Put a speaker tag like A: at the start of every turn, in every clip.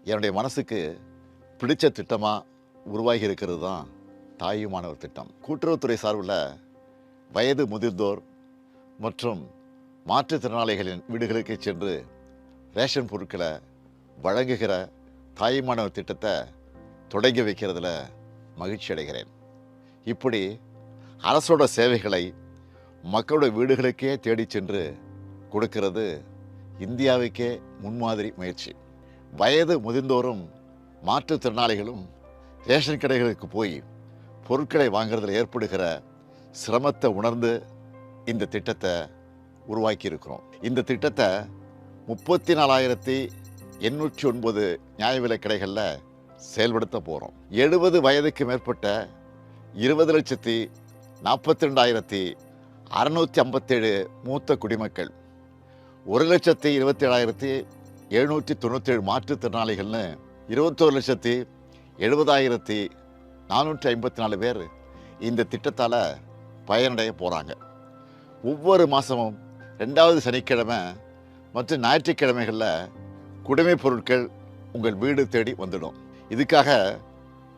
A: என்னுடைய மனசுக்கு பிடிச்ச திட்டமாக உருவாகி இருக்கிறது தான் தாயுமானவர் திட்டம். கூட்டுறவுத்துறை சார்பில் வயது முதிர்ந்தோர் மற்றும் மாற்றுத்திறனாளிகளின் வீடுகளுக்கு சென்று ரேஷன் பொருட்களை வழங்குகிற தாயுமானவர் திட்டத்தை தொடங்கி வைக்கிறதுல மகிழ்ச்சி அடைகிறேன். இப்படி அரசோட சேவைகளை மக்களோட வீடுகளுக்கே தேடி சென்று கொடுக்கிறது இந்தியாவுக்கே முன்மாதிரி முயற்சி. வயது முதிர்ந்தோரும் மாற்றுத்திறனாளிகளும் ரேஷன் கடைகளுக்கு போய் பொருட்களை வாங்குறதுல ஏற்படுகிற சிரமத்தை உணர்ந்து இந்த திட்டத்தை உருவாக்கி இருக்கிறோம். இந்த திட்டத்தை 34,809 நியாய விலைக் கடைகளில் செயல்படுத்த போகிறோம். 70 வயதுக்கு மேற்பட்ட 20,42,657 மூத்த குடிமக்கள், 1,27,797 மாற்றுத்திறனாளிகள்னு 21,70,454 பேர் இந்த திட்டத்தால் பயனடைய போகிறாங்க. ஒவ்வொரு மாதமும் 2வது சனிக்கிழமை மற்றும் ஞாயிற்றுக்கிழமைகளில் குடிமைப் பொருட்கள் உங்கள் வீடு தேடி வந்துடும். இதுக்காக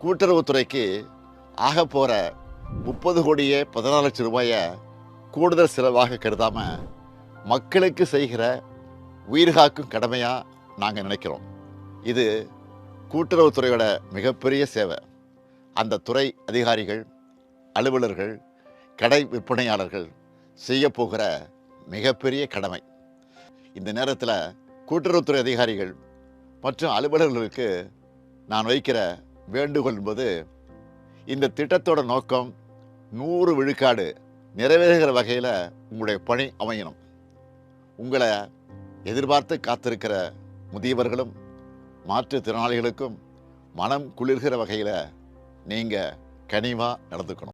A: கூட்டுறவுத்துறைக்கு ஆக போகிற 30,14,00,000 ரூபாயை கூடுதல் செலவாக கருதாமல் மக்களுக்கு செய்கிற உயிர்காக்கும் கடமையாக நாங்கள் நினைக்கிறோம். இது கூட்டுறவுத்துறையோட மிகப்பெரிய சேவை. அந்த துறை அதிகாரிகள், அலுவலர்கள், கடை விற்பனையாளர்கள் செய்ய போகிற மிகப்பெரிய கடமை. இந்த நேரத்தில் கூட்டுறவுத்துறை அதிகாரிகள் மற்றும் அலுவலர்களுக்கு நான் வைக்கிற வேண்டுகோள் என்பது, இந்த திட்டத்தோட நோக்கம் 100 விழுக்காடு நிறைவேறுகிற வகையில் உங்களுடைய பணி அமையணும். உங்களை எதிர்பார்த்து காத்திருக்கிற முதியவர்களும் மாற்றுத்திறனாளிகளுக்கும் மனம் குளிர்கிற வகையில் நீங்கள் கனிவாக நடந்துக்கணும்.